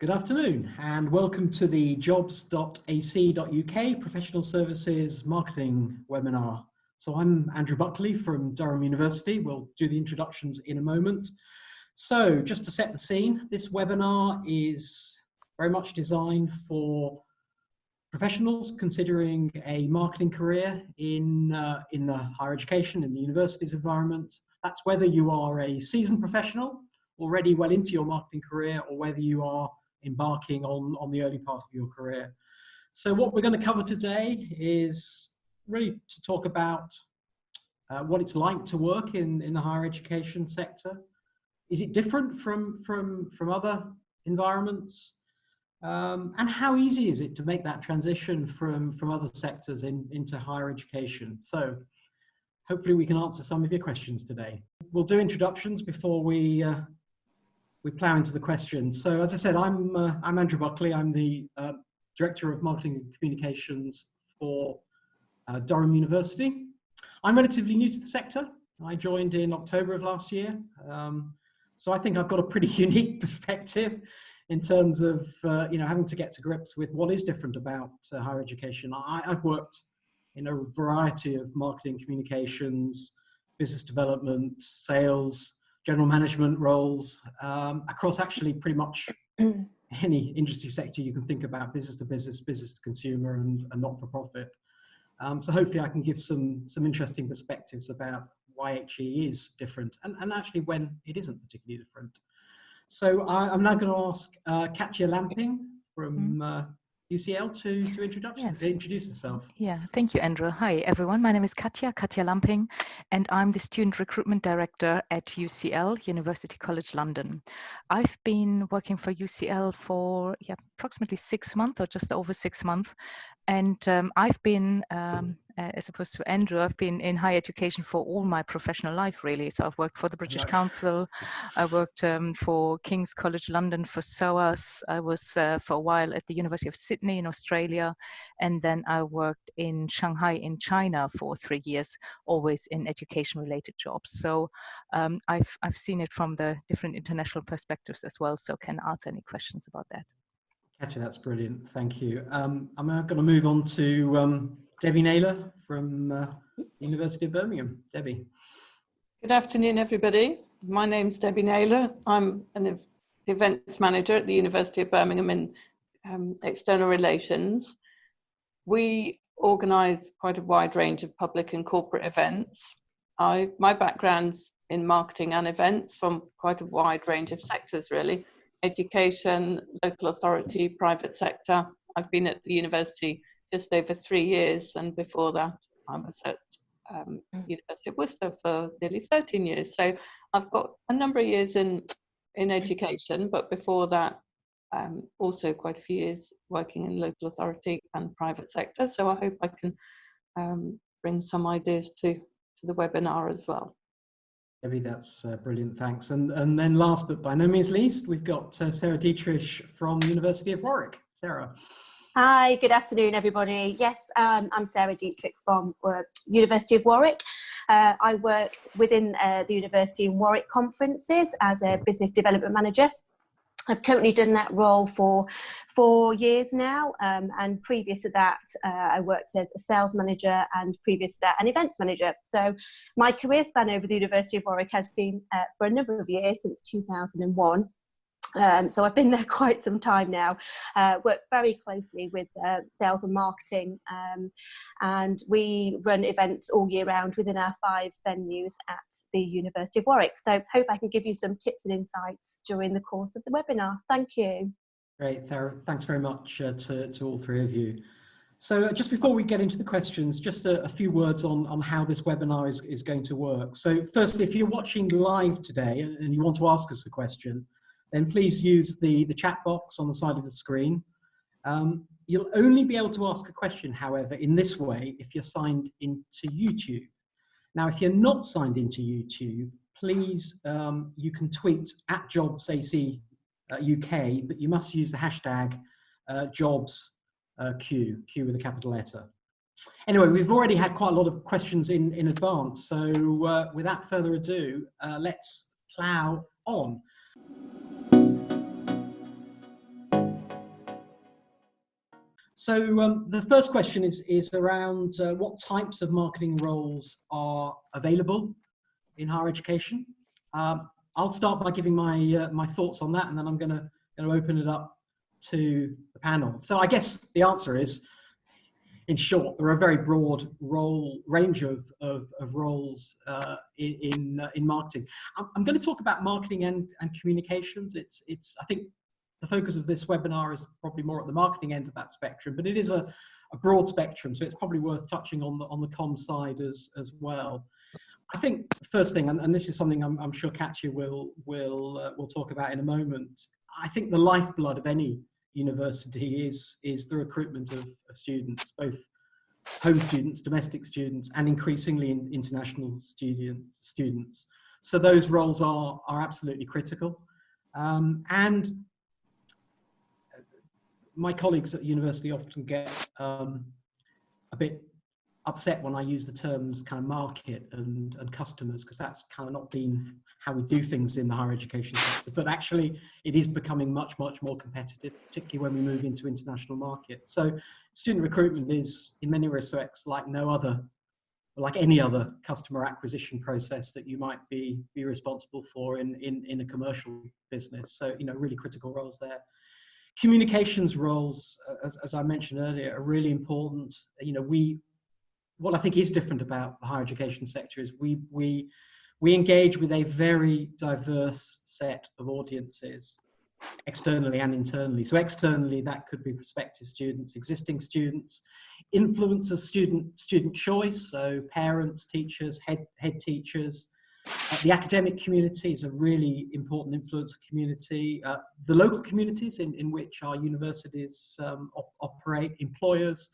Good afternoon and welcome to the jobs.ac.uk Professional Services Marketing webinar. So I'm Andrew Buckley from Durham University. We'll do the introductions in a moment. So just to set the scene, this webinar is very much designed for professionals considering a marketing career in the higher education, in the universities environment. That's whether you are a seasoned professional already well into your marketing career or whether you are embarking on the early part of your career. So what we're going to cover today is really to talk about what it's like to work in the higher education sector. Is it different from other environments? And how easy is it to make that transition from other sectors into higher education? So hopefully we can answer some of your questions today. We'll do introductions before we plow into the questions. So as I said, I'm Andrew Buckley. I'm the Director of Marketing and Communications for Durham University. I'm relatively new to the sector. I joined in October of last year. So I think I've got a pretty unique perspective in terms of having to get to grips with what is different about higher education. I've worked in a variety of marketing, communications, business development, sales, general management roles across actually pretty much any industry sector you can think about, business to business, business to consumer, and not-for-profit. So hopefully I can give some interesting perspectives about why HE is different and actually when it isn't particularly different. So I'm now going to ask Katja Lamping from UCL to introduce herself. Yeah, thank you, Andrew. Hi, everyone. My name is Katja Lamping, and I'm the Student Recruitment Director at UCL, University College London. I've been working for UCL for approximately 6 months or just over 6 months. And I've been, as opposed to Andrew, I've been in higher education for all my professional life, really. So I've worked for the British Council, I worked for King's College London for SOAS, I was for a while at the University of Sydney in Australia, and then I worked in Shanghai in China for 3 years, always in education-related jobs. So I've seen it from the different international perspectives as well, so can answer any questions about that. Katja, that's brilliant. Thank you. I'm now going to move on to Debbie Naylor from the University of Birmingham. Debbie. Good afternoon, everybody. My name's Debbie Naylor. I'm an events manager at the University of Birmingham in external relations. We organise quite a wide range of public and corporate events. My background's in marketing and events from quite a wide range of sectors, really. Education, local authority, private sector. I've been at the university just over 3 years, and before that I was at University of Worcester for nearly 13 years. So I've got a number of years in education, but before that also quite a few years working in local authority and private sector. So I hope I can bring some ideas to the webinar as well. Debbie, that's brilliant, thanks. And then last but by no means least, we've got Sarah Dietrich from the University of Warwick. Sarah. Hi, good afternoon, everybody. Yes, I'm Sarah Dietrich from University of Warwick. I work within the University in Warwick Conferences as a business development manager. I've currently done that role for 4 years now, and previous to that I worked as a sales manager and previous to that an events manager. So my career span over the University of Warwick has been for a number of years, since 2001. So I've been there quite some time now, worked very closely with sales and marketing, and we run events all year round within our 5 venues at the University of Warwick. So hope I can give you some tips and insights during the course of the webinar. Thank you. Great, Sarah. Thanks very much to all 3 of you. So just before we get into the questions, just a few words on how this webinar is going to work. So firstly, if you're watching live today and you want to ask us a question, then please use the chat box on the side of the screen. You'll only be able to ask a question, however, in this way if you're signed into YouTube. Now, if you're not signed into YouTube, please, you can tweet at jobs.ac.uk, but you must use the hashtag jobsQ with a capital letter. Anyway, we've already had quite a lot of questions in advance, so without further ado, let's plow on. So the first question is around what types of marketing roles are available in higher education. I'll start by giving my thoughts on that, and then I'm going to open it up to the panel. So I guess the answer is, in short, there are a very broad range of roles in marketing. I'm going to talk about marketing and communications. It's I think the focus of this webinar is probably more at the marketing end of that spectrum, but it is a broad spectrum, so it's probably worth touching on the comms side as well. I think the first thing, and this is something I'm sure Katya will talk about in a moment. I think the lifeblood of any university is the recruitment of students, both home students, domestic students, and increasingly international students. So those roles are absolutely critical. And my colleagues at university often get a bit upset when I use the terms kind of market and customers, because that's kind of not been how we do things in the higher education sector. But actually, it is becoming much more competitive, particularly when we move into international markets. So student recruitment is, in many respects, like any other customer acquisition process that you might be responsible for in a commercial business. So, you know, really critical roles there. Communications roles, as I mentioned earlier, are really important. You know, what I think is different about the higher education sector is we engage with a very diverse set of audiences, externally and internally. So externally, that could be prospective students, existing students, influence of student choice, so parents, teachers, head teachers. The academic community is a really important influencer community. The local communities in which our universities operate, employers.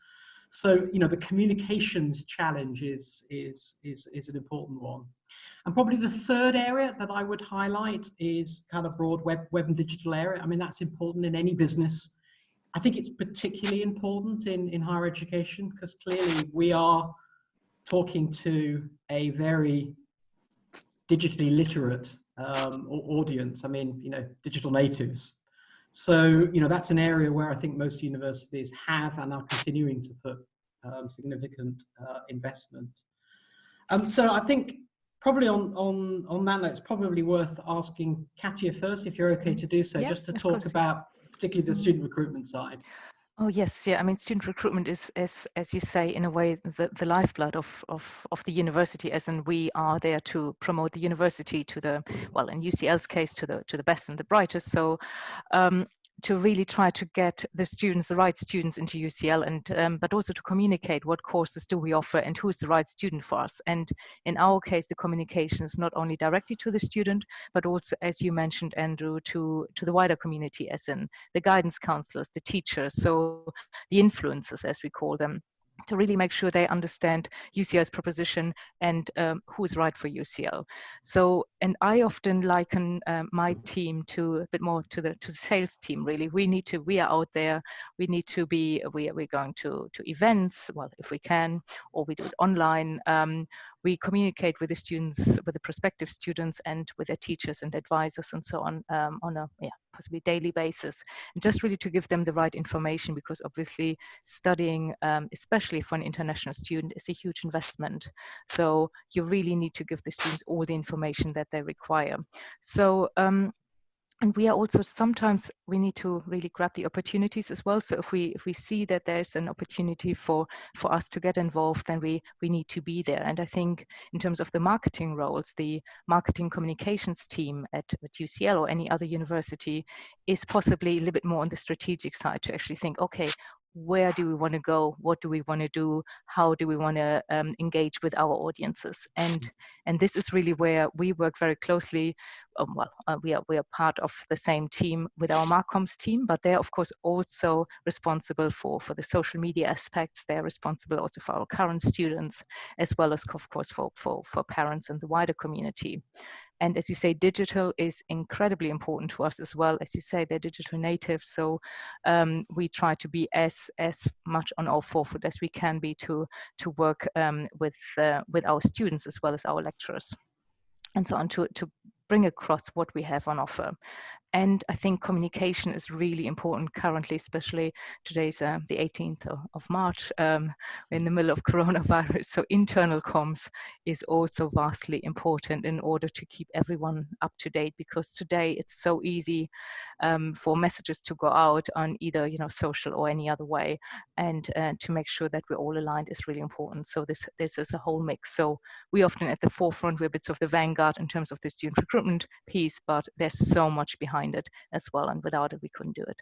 So, you know, the communications challenge is an important one. And probably the third area that I would highlight is kind of broad web and digital area. I mean, that's important in any business. I think it's particularly important in higher education, because clearly we are talking to a very digitally literate audience. I mean, you know, digital natives. So, you know, that's an area where I think most universities have and are continuing to put significant investment. So I think probably on that note, it's probably worth asking Katya first, if you're okay to do so, Yeah, just to talk about particularly the student recruitment side. Oh yes, yeah. I mean, student recruitment is, as you say, in a way, the lifeblood of the university, as in we are there to promote the university to the, well, in UCL's case, to the best and the brightest. So to really try to get the students, the right students into UCL, and but also to communicate what courses do we offer and who is the right student for us. And in our case, the communication is not only directly to the student, but also, as you mentioned, Andrew, to the wider community, as in the guidance counselors, the teachers, so the influencers, as we call them, to really make sure they understand UCL's proposition and who is right for UCL. So, and I often liken my team to a bit more to the sales team. Really, we are out there. We need to be. We're going to events, well, if we can, or we do it online. We communicate with the students, with the prospective students, and with their teachers and advisors and so on a possibly daily basis, and just really to give them the right information, because obviously studying, especially for an international student, is a huge investment. So you really need to give the students all the information that they require. So and we are also, sometimes we need to really grab the opportunities as well. So if we see that there's an opportunity for us to get involved, then we need to be there. And I think in terms of the marketing roles, the marketing communications team at UCL or any other university is possibly a little bit more on the strategic side, to actually think, okay, where do we want to go? What do we want to do? How do we want to engage with our audiences? And this is really where we work very closely. We are part of the same team with our Marcoms team, but they're of course also responsible for the social media aspects. They're responsible also for our current students, as well as of course for parents and the wider community. And as you say, digital is incredibly important to us as well. As you say, they're digital natives, so we try to be as much on our forefront as we can be to work with our students as well as our lecturers, and so on, to bring across what we have on offer. And I think communication is really important currently, especially today's the 18th of March, we're in the middle of coronavirus. So internal comms is also vastly important in order to keep everyone up to date, because today it's so easy for messages to go out on either social or any other way, and to make sure that we're all aligned is really important. So this is a whole mix. So we often at the forefront, we're bits of the vanguard in terms of the student recruitment piece, but there's so much behind it as well, and without it we couldn't do it.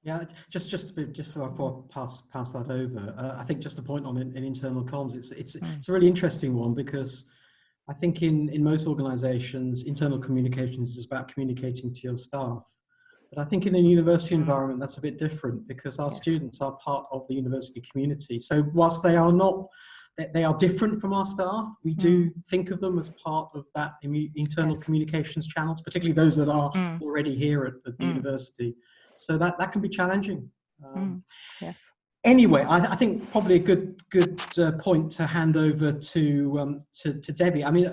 Yeah, just before I pass that over, I think just a point on in internal comms, it's a really interesting one, because I think in most organisations, internal communications is about communicating to your staff. But I think in a university environment, that's a bit different, because our students are part of the university community. So whilst they are different from our staff, we do think of them as part of that internal communications channels, particularly those that are already here at the university. So that can be challenging. Anyway, I think probably a good point to hand over to Debbie. I mean,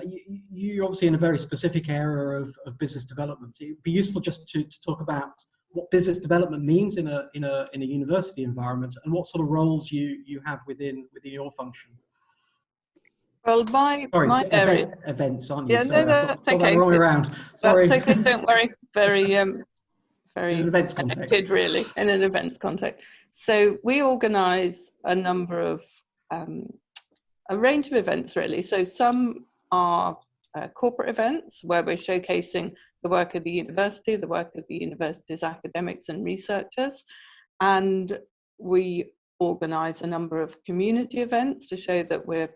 you're obviously in a very specific area of business development. It'd be useful just to talk about what business development means in a university environment, and what sort of roles you have within your function. Well, my area events, aren't you? Yeah, Sorry, no, I've got that wrong way around. Sorry. That's okay. Don't worry. Very in an events context, really, in an events context. So we organise a number of a range of events, really. So some are corporate events where we're showcasing the work of the university, the work of the university's academics and researchers, and we organise a number of community events to show that we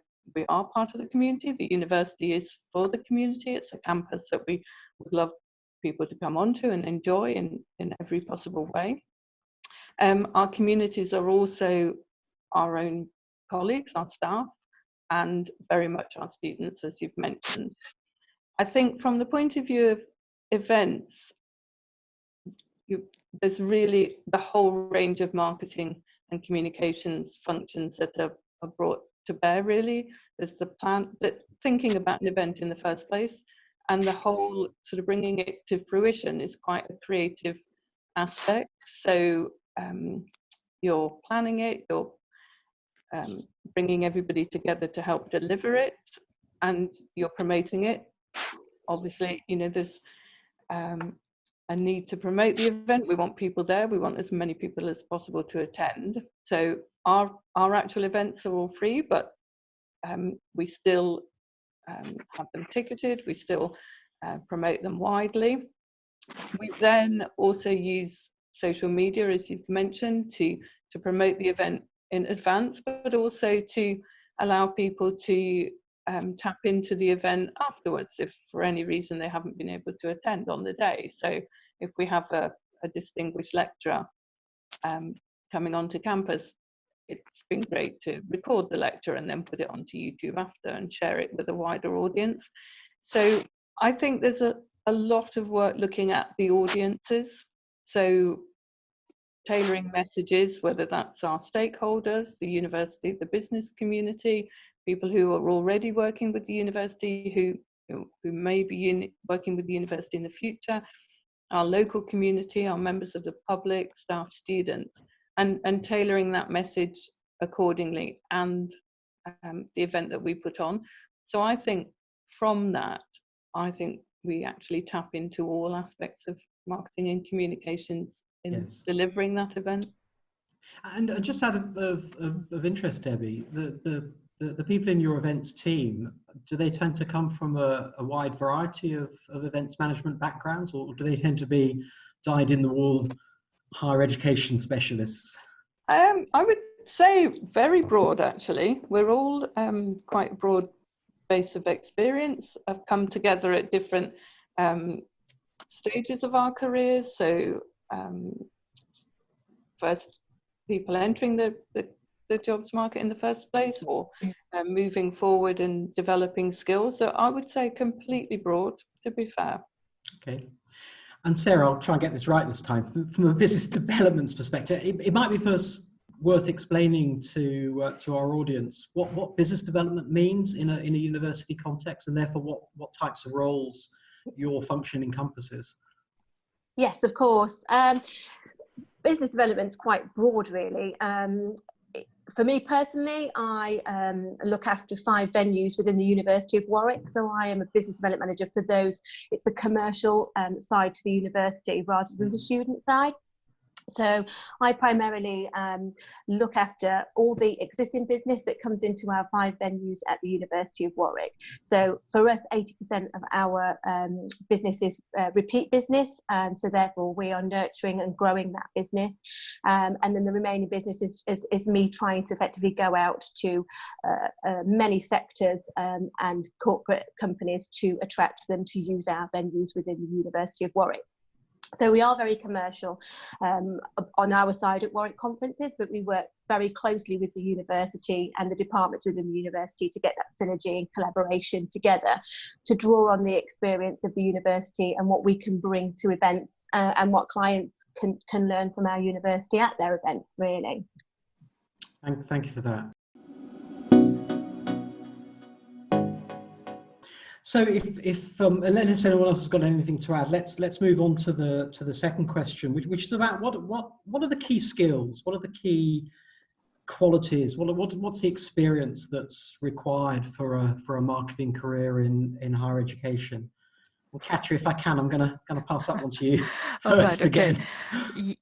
are part of the community. The university is for the community. It's a campus that we would love people to come onto and enjoy in every possible way. Our communities are also our own colleagues, our staff, and very much our students, as you've mentioned. I think from the point of view of events, there's really the whole range of marketing and communications functions that are brought to bear, really. There's the plan, that thinking about an event in the first place, and the whole sort of bringing it to fruition is quite a creative aspect. So you're planning it, you're bringing everybody together to help deliver it, and you're promoting it. Obviously, there's a need to promote the event. We want people there. We want as many people as possible to attend. So our actual events are all free, but we still have them ticketed. We still promote them widely. We then also use social media, as you've mentioned, to promote the event in advance, but also to allow people to tap into the event afterwards if for any reason they haven't been able to attend on the day. So if we have a distinguished lecturer coming onto campus, it's been great to record the lecture and then put it onto YouTube after and share it with a wider audience. So I think there's a lot of work looking at the audiences. So tailoring messages, whether that's our stakeholders, the university, the business community, people who are already working with the university, who may be working with the university in the future, our local community, our members of the public, staff, students, and tailoring that message accordingly, and the event that we put on. So I think from that, we actually tap into all aspects of marketing and communications in delivering that event. And just out of interest, Debbie, the people in your events team, do they tend to come from a wide variety of events management backgrounds, or do they tend to be dyed-in-the-wool higher education specialists? I would say very broad, actually. We're all quite broad base of experience. I've come together at different stages of our careers. So first people entering the jobs market in the first place, or moving forward and developing skills. So I would say completely broad, to be fair. Okay. And Sarah, I'll try and get this right this time. From a business development perspective, it might be first worth explaining to our audience what business development means in a university context, and therefore what types of roles your function encompasses. Yes, of course. Business development is quite broad, really. For me personally, I look after 5 venues within the University of Warwick. So I am a business development manager for those. It's the commercial side to the university rather than the student side. So I primarily look after all the existing business that comes into our 5 venues at the University of Warwick. So for us, 80% of our business is repeat business. So therefore we are nurturing and growing that business. And then the remaining business is me trying to effectively go out to many sectors and corporate companies to attract them to use our venues within the University of Warwick. So we are very commercial on our side at Warwick Conferences, but we work very closely with the university and the departments within the university to get that synergy and collaboration together to draw on the experience of the university and what we can bring to events and what clients can learn from our university at their events, really. Thank you for that. So if unless anyone else has got anything to add, let's move on to the second question, which is about what are the key skills, what are the key qualities, what's the experience that's required for a marketing career in higher education? Well, Katya, if I can, I'm gonna pass that one to you first. Right, okay. Again.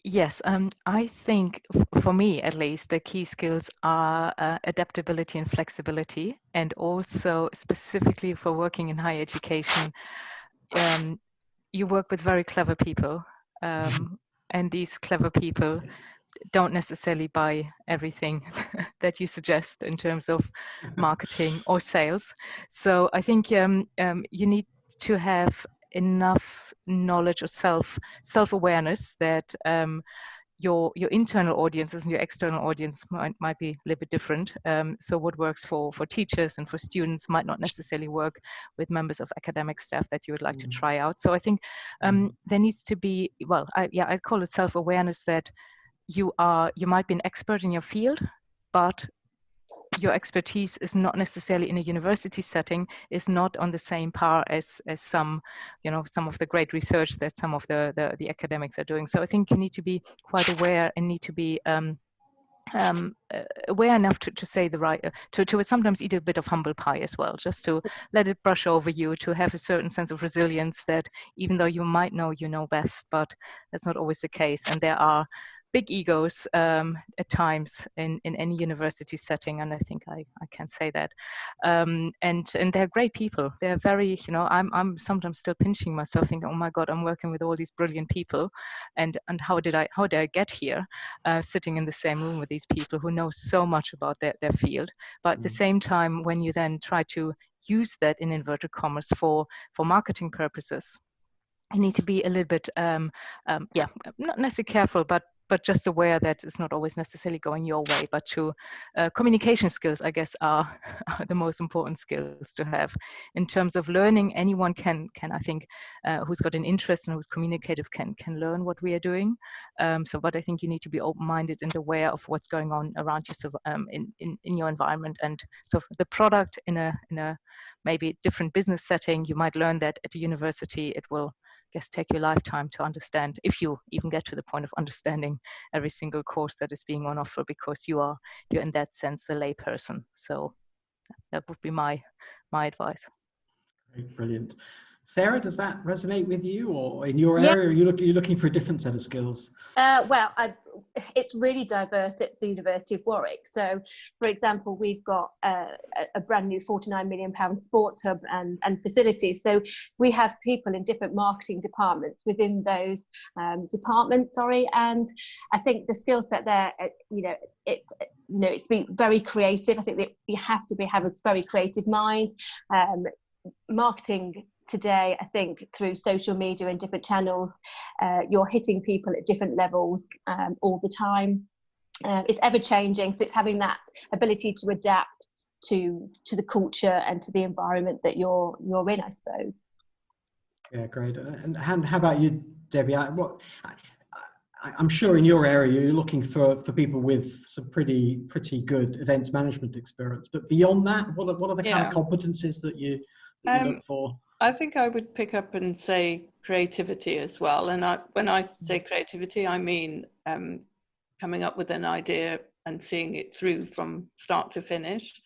Yes, I think for me at least the key skills are adaptability and flexibility, and also specifically for working in higher education, you work with very clever people, and these clever people don't necessarily buy everything that you suggest in terms of marketing or sales. So I think you need to have enough knowledge or self-awareness that your internal audiences and your external audience might be a little bit different. So what works for teachers and for students might not necessarily work with members of academic staff that you would like to try out. So I think there needs to be, well, I call it self-awareness, that you might be an expert in your field, but your expertise is not necessarily in a university setting, is not on the same par as some of the great research that some of the academics are doing. So I think you need to be quite aware and need to be aware enough to say the right, to sometimes eat a bit of humble pie as well, just to let it brush over you, to have a certain sense of resilience that even though you might know you know best, but that's not always the case. And there are big egos at times in any university setting, and I think I can say that. And they're great people. They're very, I'm sometimes still pinching myself, thinking, oh my God, I'm working with all these brilliant people, and how did I get here, sitting in the same room with these people who know so much about their field. But at the same time, when you then try to use that in inverted commas for marketing purposes, you need to be a little bit, not necessarily careful, but just aware that it's not always necessarily going your way. But communication skills, I guess, are the most important skills to have. In terms of learning, anyone can I think, who's got an interest and who's communicative can learn what we are doing. But I think you need to be open-minded and aware of what's going on around you, so in your environment. And so the product in a maybe different business setting, you might learn that at a university. It will, I guess, take you a lifetime to understand, if you even get to the point of understanding every single course that is being on offer, because you're in that sense the lay person. So that would be my advice. Great, brilliant. Sarah, does that resonate with you, or in your area, are you looking for a different set of skills? Well, it's really diverse at the University of Warwick. So, for example, we've got a brand new £49 million sports hub and facilities. So we have people in different marketing departments within those departments. And I think the skill set there, it's being very creative. I think that you have to have a very creative mind. Marketing today, I think, through social media and different channels, you're hitting people at different levels all the time. It's ever changing, so it's having that ability to adapt to the culture and to the environment that you're in, I suppose. Yeah, great. And how about you, Debbie? I'm sure in your area you're looking for people with some pretty good events management experience. But beyond that, what are the kind of competencies that you look for? I think I would pick up and say creativity as well. And when I say creativity, I mean coming up with an idea and seeing it through from start to finish.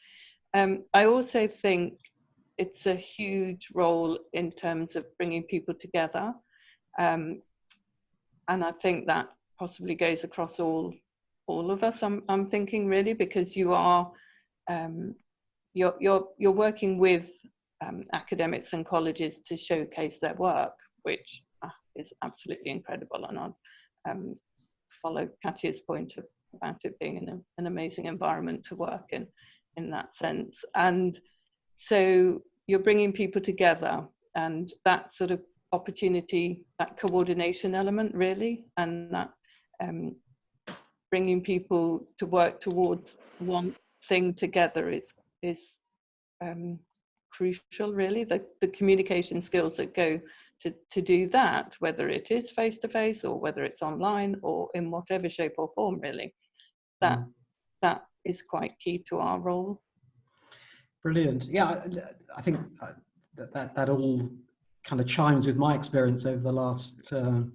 I also think it's a huge role in terms of bringing people together. And I think that possibly goes across all of us, I'm thinking, really, because you are, you're working with academics and colleges to showcase their work, which is absolutely incredible. And I'll follow Katya's point about it being an amazing environment to work in that sense. And so you're bringing people together, and that sort of opportunity, that coordination element, really, and that bringing people to work towards one thing together is crucial, really. The communication skills that go to do that, whether it is face-to-face or whether it's online or in whatever shape or form, really, that is quite key to our role. Brilliant. Yeah, I think that all kind of chimes with my experience over the last 4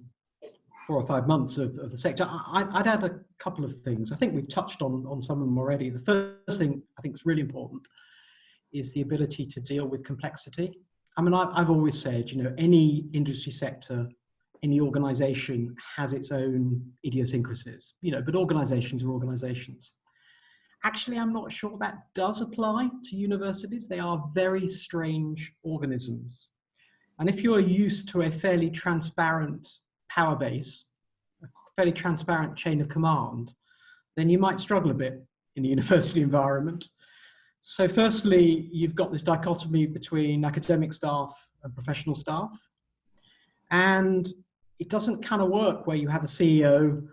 or 5 months of the sector. I'd add a couple of things. I think we've touched on some of them already. The first thing I think is really important is the ability to deal with complexity. I mean, I've always said, you know, any industry sector, any organization has its own idiosyncrasies, you know, but organizations are organizations. Actually, I'm not sure that does apply to universities. They are very strange organisms. And if you're used to a fairly transparent power base, a fairly transparent chain of command, then you might struggle a bit in a university environment. So firstly, you've got this dichotomy between academic staff and professional staff. And it doesn't kind of work where you have a CEO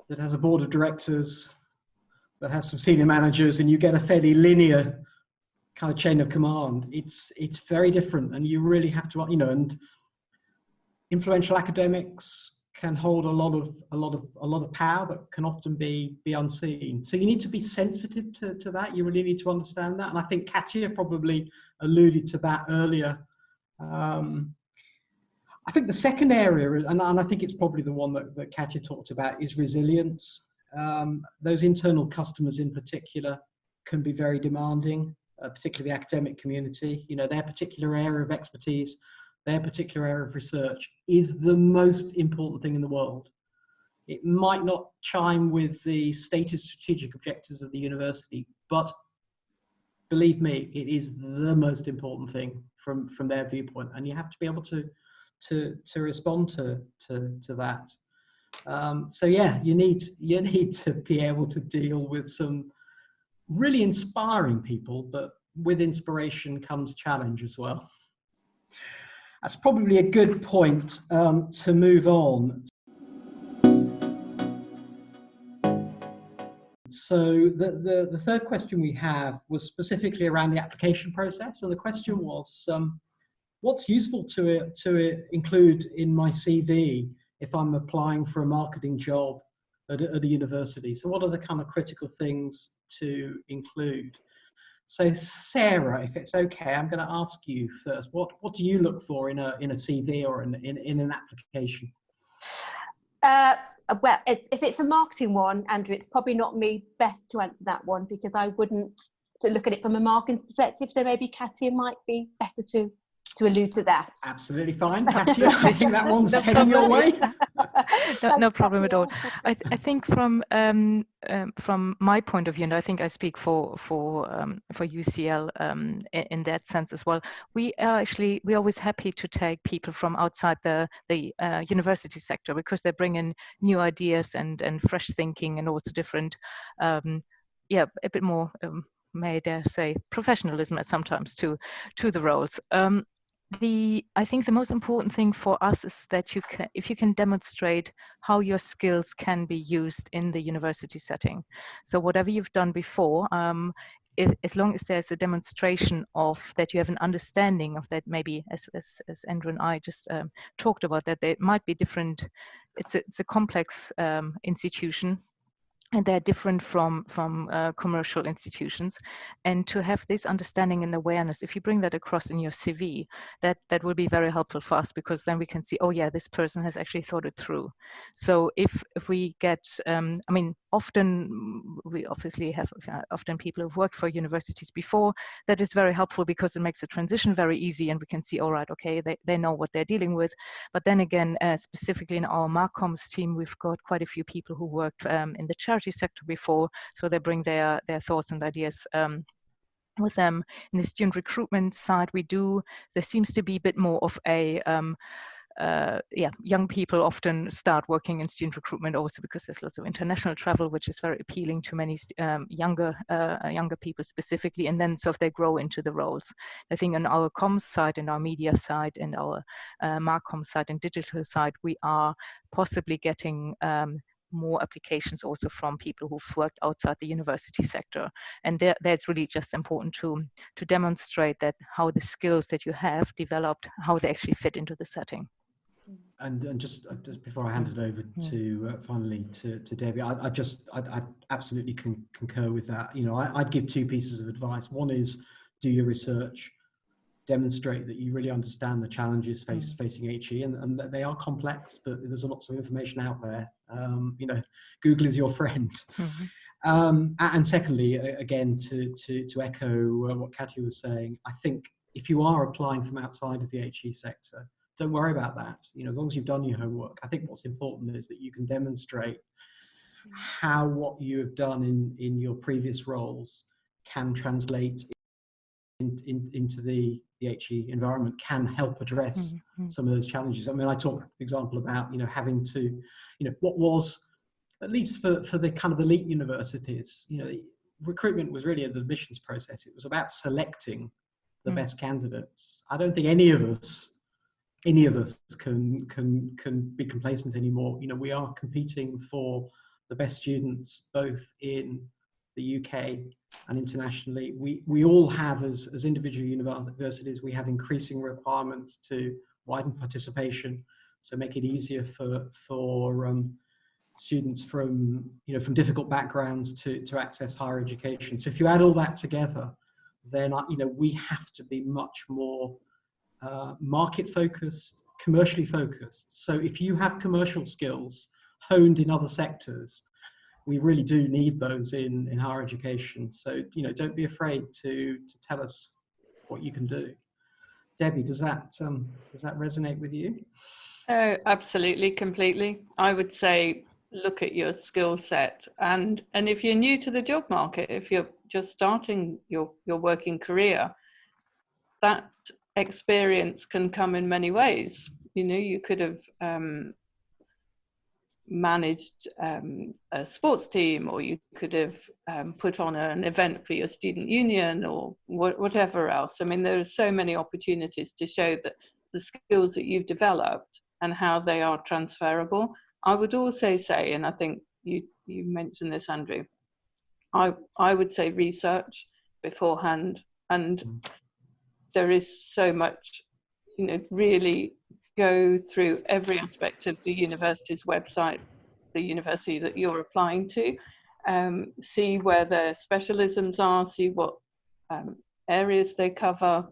that has a board of directors, that has some senior managers, and you get a fairly linear kind of chain of command. It's very different, and you really have to, you know, and influential academics can hold a lot of power that can often be unseen. So you need to be sensitive to that. You really need to understand that. And I think Katya probably alluded to that earlier. I think the second area, and I think it's probably the one that Katya talked about, is resilience. Those internal customers in particular can be very demanding, particularly the academic community. You know, their particular area of expertise, their particular area of research is the most important thing in the world. It might not chime with the stated strategic objectives of the university, but believe me, it is the most important thing from their viewpoint, and you have to be able to respond to that. So yeah, you need to be able to deal with some really inspiring people, but with inspiration comes challenge as well. That's probably a good point to move on. So the third question we have was specifically around the application process. So the question was, what's useful to include in my CV if I'm applying for a marketing job at a university? So what are the kind of critical things to include? So Sarah, if it's okay, I'm going to ask you first. What do you look for in a CV or in an application? Well, if it's a marketing one, Andrew, it's probably not me best to answer that one, because I wouldn't to look at it from a marketing perspective. So maybe Katya might be better to allude to that. Absolutely fine, Katya. I think that one's heading your way. No problem at all. I think from my point of view, and I think I speak for UCL in that sense as well. We're always happy to take people from outside the university sector, because they bring in new ideas and fresh thinking, and also different, a bit more, may I dare say, professionalism sometimes to the roles. I think the most important thing for us is that if you can demonstrate how your skills can be used in the university setting. So whatever you've done before, as long as there's a demonstration of that, you have an understanding of that, maybe as Andrew and I just talked about, that there might be different. It's a complex institution. and they're different from commercial institutions. And to have this understanding and awareness, if you bring that across in your CV, that will be very helpful for us, because then we can see, oh yeah, this person has actually thought it through. So if we get, I mean, often we obviously have often people who've worked for universities before. That is very helpful because it makes the transition very easy, and we can see, all right, okay, they know what they're dealing with. But then again, specifically in our Marcoms team, we've got quite a few people who worked in the charity sector before, so they bring their thoughts and ideas with them. In the student recruitment side, there seems to be a bit more of a young people often start working in student recruitment also because there's lots of international travel, which is very appealing to many younger people specifically, and then they grow into the roles. I think on our comms side and our media side and our Marcom side and digital side, we are possibly getting more applications also from people who've worked outside the university sector. And that's really just important to demonstrate that how the skills that you have developed, how they actually fit into the setting. And just before I hand it over to finally to Debbie, I absolutely concur with that. You know, I'd give two pieces of advice. One is do your research, demonstrate that you really understand the challenges facing HE, and that they are complex, but there's lots of information out there. You know, Google is your friend. And secondly, again, to echo what Katya was saying, I think if you are applying from outside of the HE sector, don't worry about that. You know, as long as you've done your homework, I think what's important is that you can demonstrate how what you have done in your previous roles can translate into the HE environment, can help address some of those challenges. I mean, I talked, for example, about, you know, having to, you know, what was, at least for the kind of elite universities, you know, recruitment was really an admissions process. It was about selecting the best candidates. I don't think any of us can be complacent anymore. You know, we are competing for the best students both in the UK and internationally. We all have, as individual universities, we have increasing requirements to widen participation, so make it easier for students from difficult backgrounds to access higher education. So if you add all that together, then you know, we have to be much more market focused, commercially focused. So if you have commercial skills honed in other sectors, we really do need those in higher education. So, you know, don't be afraid to tell us what you can do. Debbie, does that resonate with you? Oh, absolutely, completely. I would say look at your skill set, and if you're new to the job market, if you're just starting your working career, that experience can come in many ways. You know, you could have managed a sports team, or you could have put on an event for your student union, or whatever else. I mean, there are so many opportunities to show that the skills that you've developed and how they are transferable. I would also say, and I think you mentioned this, Andrew, I would say research beforehand, and there is so much, you know, really go through every aspect of the university's website, the university that you're applying to, see where their specialisms are, see what areas they cover,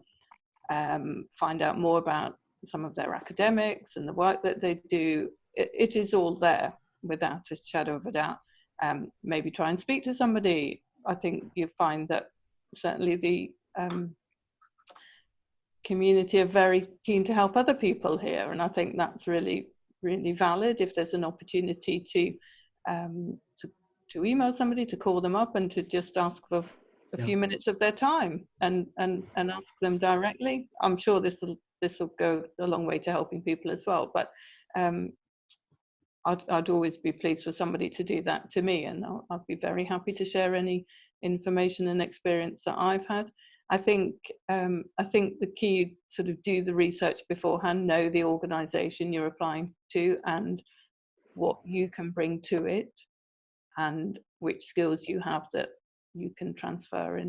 find out more about some of their academics and the work that they do. It is all there without a shadow of a doubt. Maybe try and speak to somebody. I think you find that certainly the community are very keen to help other people here, and I think that's really, really valid. If there's an opportunity to email somebody, to call them up, and to just ask for a few minutes of their time and ask them directly, I'm sure this will go a long way to helping people as well. But I'd always be pleased for somebody to do that to me, and I'd be very happy to share any information and experience that I've had. I think the key, sort of do the research beforehand, know the organisation you're applying to and what you can bring to it, and which skills you have that you can transfer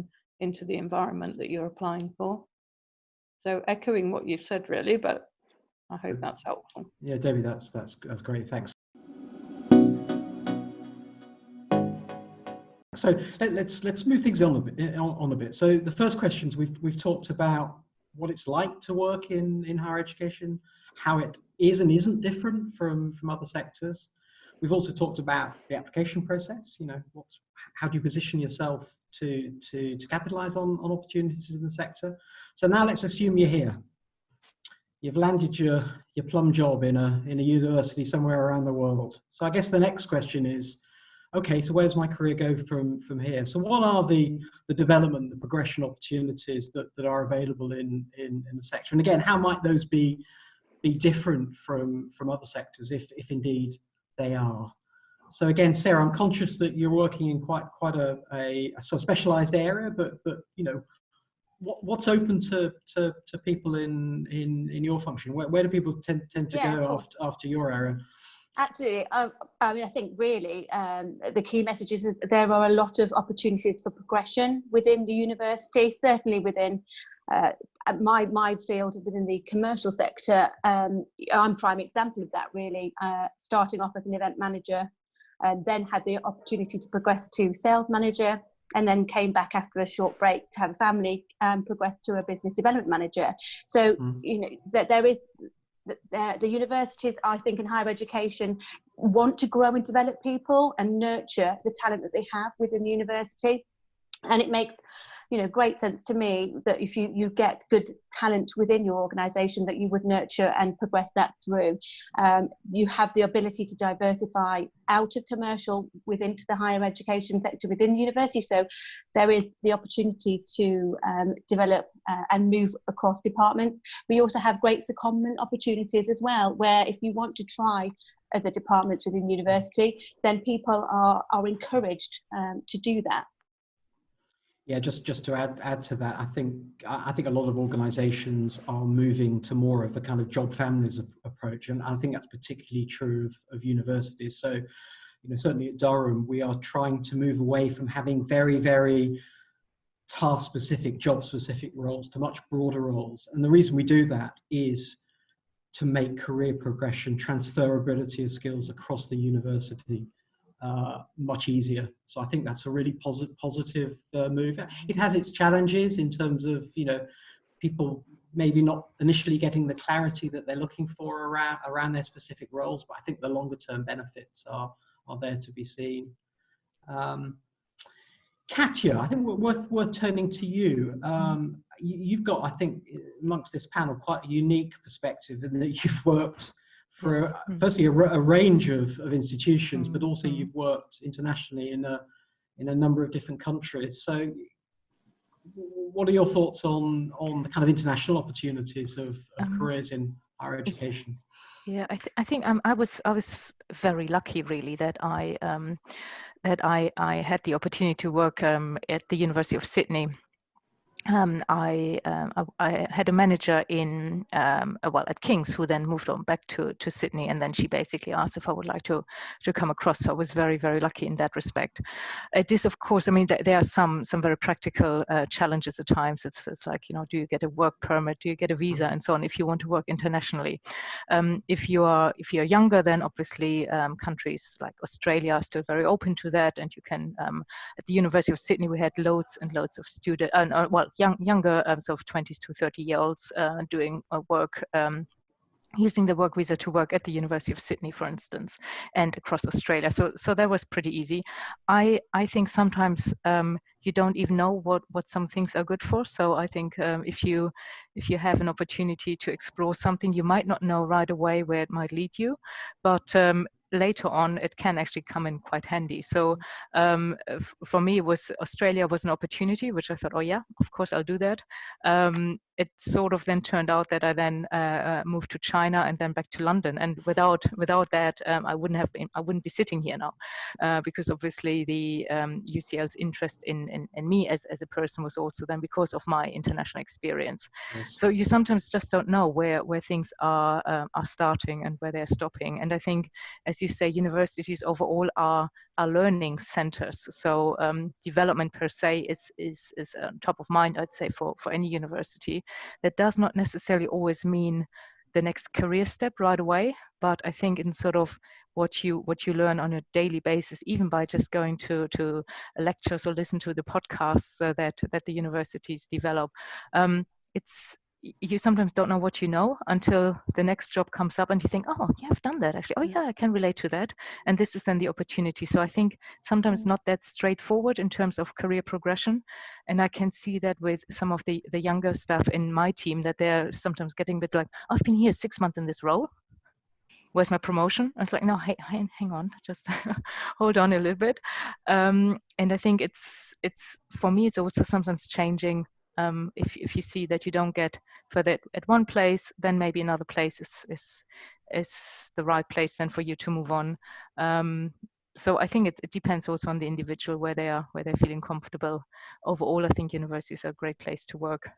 into the environment that you're applying for. So echoing what you've said, really, but I hope that's helpful. Yeah, Debbie, that's great. Thanks. So let's move things on a bit. So the first questions we've talked about what it's like to work in higher education, how it is and isn't different from other sectors. We've also talked about the application process. You know, how do you position yourself to capitalize on opportunities in the sector? So now let's assume you're here. You've landed your plum job in a university somewhere around the world. So I guess the next question is, okay, so where does my career go from here? So what are the development, the progression opportunities that are available in the sector? And again, how might those be different from other sectors, if indeed they are? So again, Sarah, I'm conscious that you're working in quite a sort of specialized area, but you know, what's open to people in your function? Where do people tend to go after your area? Absolutely. I mean, I think really the key message is that there are a lot of opportunities for progression within the university, certainly within my field, within the commercial sector. I'm prime example of that, really. Starting off as an event manager, then had the opportunity to progress to sales manager, and then came back after a short break to have a family, progressed to a business development manager. So, you know, that there is... The universities, I think, in higher education want to grow and develop people and nurture the talent that they have within the university. And it makes, you know, great sense to me that if you get good talent within your organisation, that you would nurture and progress that through. You have the ability to diversify out of commercial within the higher education sector within the university. So there is the opportunity to develop and move across departments. We also have great secondment opportunities as well, where if you want to try other departments within university, then people are encouraged to do that. Yeah, just to add to that, I think a lot of organisations are moving to more of the kind of job families approach, and I think that's particularly true of universities. So, you know, certainly at Durham, we are trying to move away from having very, very task-specific, job-specific roles to much broader roles. And the reason we do that is to make career progression, transferability of skills across the university much easier. So I think that's a really positive move. It has its challenges in terms of, you know, people maybe not initially getting the clarity that they're looking for around their specific roles, but I think the longer term benefits are there to be seen. Katya, I think worth turning to you. You've got, I think, amongst this panel, quite a unique perspective in that you've worked for firstly a range of institutions, but also you've worked internationally in a number of different countries. So what are your thoughts on the kind of international opportunities of careers in higher education? Yeah, I think I was very lucky, really, that I had the opportunity to work at the University of Sydney. I had a manager in at King's, who then moved on back to Sydney, and then she basically asked if I would like to come across. So I was very, very lucky in that respect. It is, of course, I mean, there are some very practical challenges at times. It's like, you know, do you get a work permit? Do you get a visa, and so on, if you want to work internationally? If you're younger, then obviously countries like Australia are still very open to that, and you can. At the University of Sydney, we had loads and loads of students. Younger, sort of 20 to 30-year-olds doing work, using the work visa to work at the University of Sydney, for instance, and across Australia. So that was pretty easy. I think sometimes you don't even know what some things are good for. So I think if you have an opportunity to explore something, you might not know right away where it might lead you, but later on it can actually come in quite handy. So for me, Australia was an opportunity, which I thought, oh yeah, of course I'll do that. It sort of then turned out that I then moved to China and then back to London, and without that I wouldn't be sitting here now, because obviously the UCL's interest in me as a person was also then because of my international experience. Yes. So you sometimes just don't know where things are starting and where they're stopping. And I think, as you say, universities overall are learning centers. So development per se is top of mind, I'd say, for any university. That does not necessarily always mean the next career step right away, but I think in sort of what you learn on a daily basis, even by just going to lectures or listen to the podcasts that the universities develop. It's you sometimes don't know what you know until the next job comes up and you think, oh yeah, I've done that actually. Oh yeah, I can relate to that. And this is then the opportunity. So I think sometimes not that straightforward in terms of career progression. And I can see that with some of the younger staff in my team, that they're sometimes getting a bit like, I've been here 6 months in this role. Where's my promotion? I was like, no, hey, hang on, just hold on a little bit. And I think it's for me, it's also sometimes changing. If you see that you don't get further at one place, then maybe another place is the right place then for you to move on. So I think it depends also on the individual where they're feeling comfortable. Overall, I think universities are a great place to work.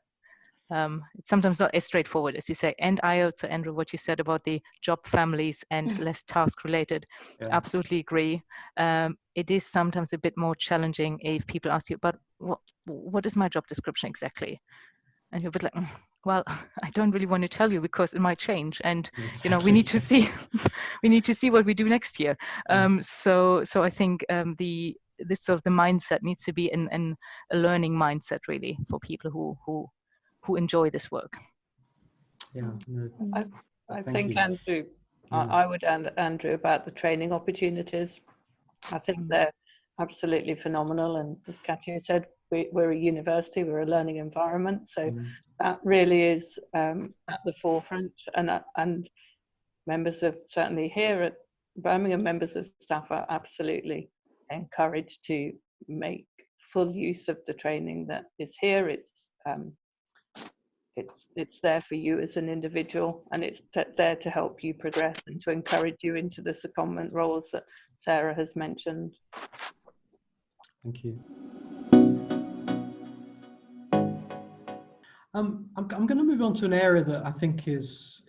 It's sometimes not as straightforward as you say. And I also, Andrew, what you said about the job families and less task related, absolutely agree. It is sometimes a bit more challenging if people ask you, but what is my job description exactly? And you're a bit like, well, I don't really want to tell you because it might change. And, exactly, you know, we need to see, we need to see what we do next year. So I think this sort of the mindset needs to be a learning mindset really for people who enjoy this work. Yeah, no, I think, Andrew, I would add, Andrew, about the training opportunities. I think they're absolutely phenomenal. And as Katya said, we're a university, we're a learning environment. So that really is at the forefront. And members of, certainly here at Birmingham, members of staff are absolutely encouraged to make full use of the training that is here. It's there for you as an individual, and it's there to help you progress and to encourage you into the secondment roles that Sarah has mentioned. Thank you. I'm going to move on to an area that I think is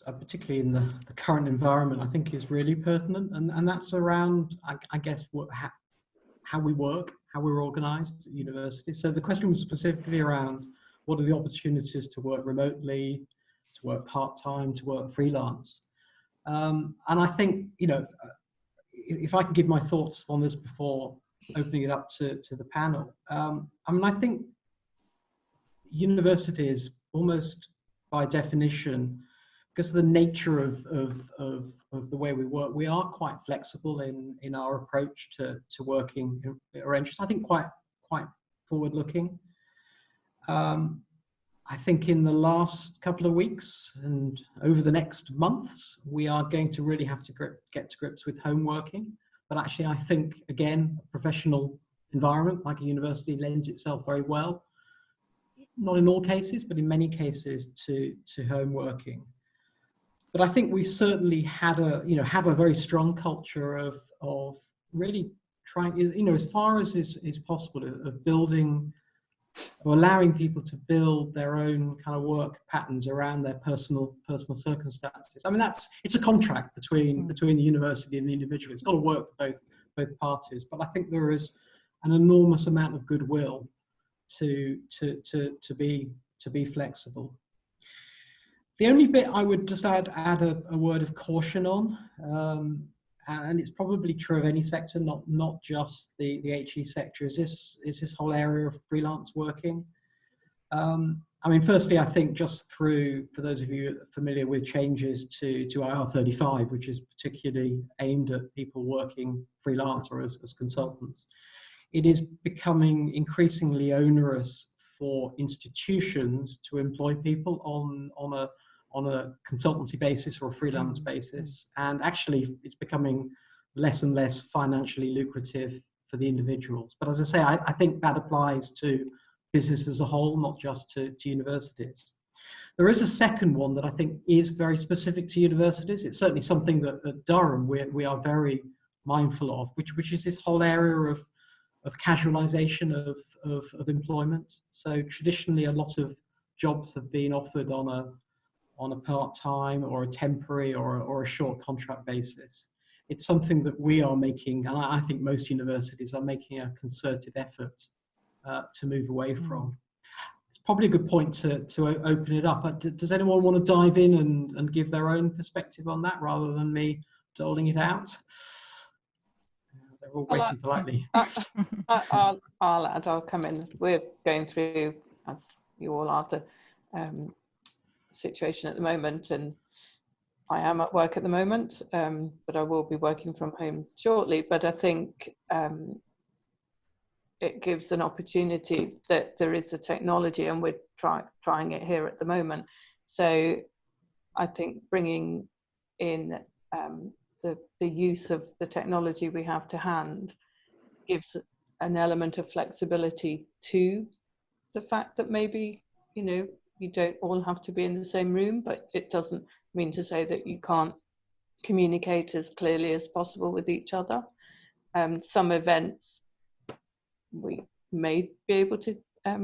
particularly in the current environment, I think is really pertinent, and that's around, I guess, how we work, how we're organised at university. So the question was specifically around what are the opportunities to work remotely, to work part-time, to work freelance. And I think, you know, if I can give my thoughts on this before opening it up to the panel. I mean, I think universities, almost by definition, because of the nature of the way we work, we are quite flexible in our approach to working arrangements. I think quite forward-looking. I think in the last couple of weeks and over the next months, we are going to really have to get to grips with home working. But actually, I think, again, a professional environment like a university lends itself very well, not in all cases, but in many cases, to home working. But I think we certainly have a very strong culture of really trying, as far as is possible, of building or allowing people to build their own kind of work patterns around their personal circumstances. I mean, it's a contract between the university and the individual. It's got to work for both parties. But I think there is an enormous amount of goodwill to be flexible. The only bit I would just add a word of caution on, and it's probably true of any sector, not just the HE sector, is this whole area of freelance working. I mean, firstly, I think just for those of you familiar with changes to IR35, which is particularly aimed at people working freelance or as consultants, it is becoming increasingly onerous for institutions to employ people on a consultancy basis or a freelance basis. And actually, it's becoming less and less financially lucrative for the individuals. But as I say, I think that applies to business as a whole, not just to universities. There is a second one that I think is very specific to universities. It's certainly something that at Durham we are very mindful of, which is this whole area of casualisation of employment. So traditionally, a lot of jobs have been offered on a part-time or a temporary or a short contract basis. It's something that we are making, and I think most universities are making a concerted effort to move away from. It's probably a good point to open it up. Does anyone want to dive in and give their own perspective on that rather than me doling it out? They're all waiting politely. I'll add, I'll come in. We're going through, as you all are, the situation at the moment, and I am at work at the moment, but I will be working from home shortly. But I think it gives an opportunity that there is a technology, and we're trying it here at the moment. So I think bringing in the use of the technology we have to hand gives an element of flexibility to the fact that maybe, you know, you don't all have to be in the same room, but it doesn't mean to say that you can't communicate as clearly as possible with each other. Some events we may be able to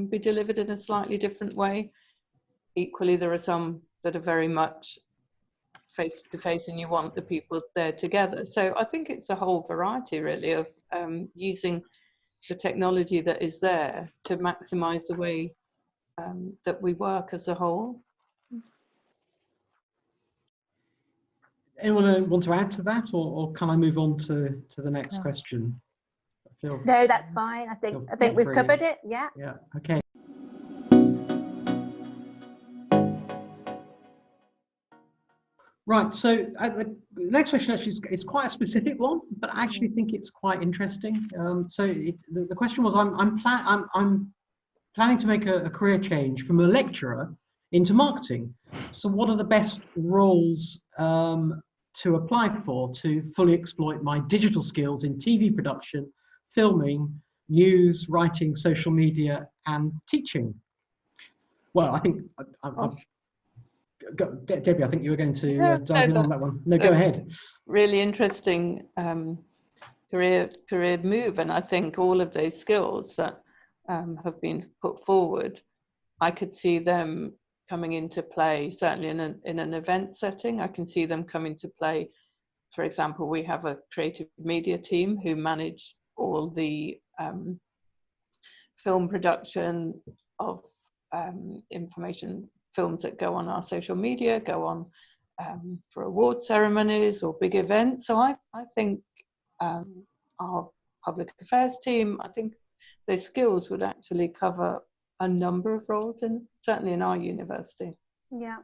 be delivered in a slightly different way. Equally, there are some that are very much face to face, and you want the people there together. So I think it's a whole variety, really, of using the technology that is there to maximize the way that we work as a whole. Anyone want to add to that, or can I move on to the next question? No, that's fine. I think we've covered it. Yeah. Yeah. Okay. Right. So the next question actually is quite a specific one, but I actually think it's quite interesting. The question was, I'm planning to make a career change from a lecturer into marketing. So what are the best roles to apply for to fully exploit my digital skills in TV production, filming, news, writing, social media, and teaching? Well, I think Debbie, I think you were going to dive in on that one. No, go ahead. Really interesting career move, and I think all of those skills that have been put forward, I could see them coming into play, certainly in an event setting. I can see them coming to play. For example, we have a creative media team who manage all the film production of information films that go on our social media, go on for award ceremonies or big events. So I think our public affairs team, I think those skills would actually cover a number of roles, certainly in our university. Yeah.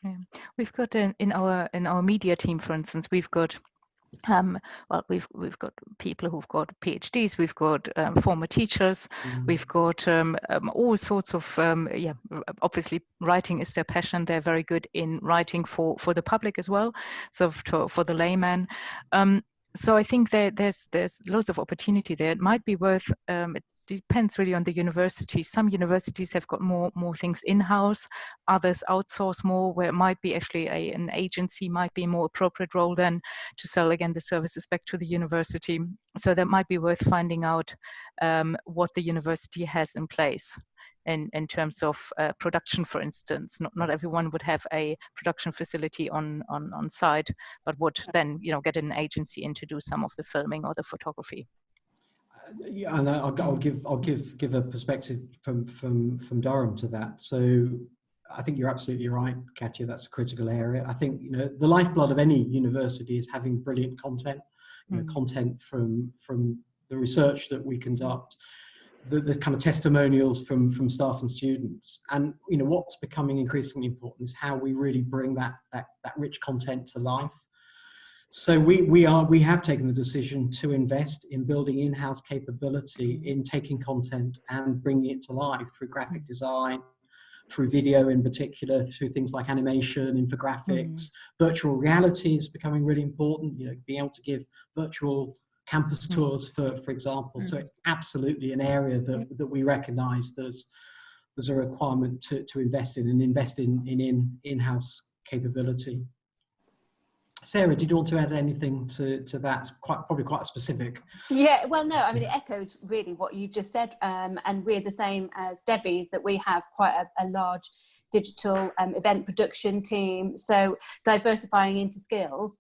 Yeah. We've got in our media team, for instance, we've got we've got people who've got PhDs, we've got former teachers, we've got all sorts of obviously writing is their passion. They're very good in writing for the public as well, so for the layman. So I think there's loads of opportunity there. It might be worth it depends really on the university. Some universities have got more things in-house, others outsource more, where it might be actually an agency might be a more appropriate role than to sell again the services back to the university. So that might be worth finding out what the university has in place in terms of production, for instance. Not everyone would have a production facility on site, but would then get an agency in to do some of the filming or the photography. Yeah, and I'll give a perspective from Durham to that. So I think you're absolutely right, Katya. That's a critical area. I think the lifeblood of any university is having brilliant content. Content from the research that we conduct, the kind of testimonials from staff and students, and what's becoming increasingly important is how we really bring that rich content to life. So we have taken the decision to invest in building in-house capability in taking content and bringing it to life through graphic design, through video in particular, through things like animation, infographics. Virtual reality is becoming really important, being able to give virtual campus tours, for example. So it's absolutely an area that we recognise there's a requirement to invest in, and invest in in-house capability. Sarah, did you want to add anything to that? Probably quite specific. Yeah, well, no, I mean, it echoes really what you've just said. And we're the same as Debbie, that we have quite a large digital event production team. So diversifying into skills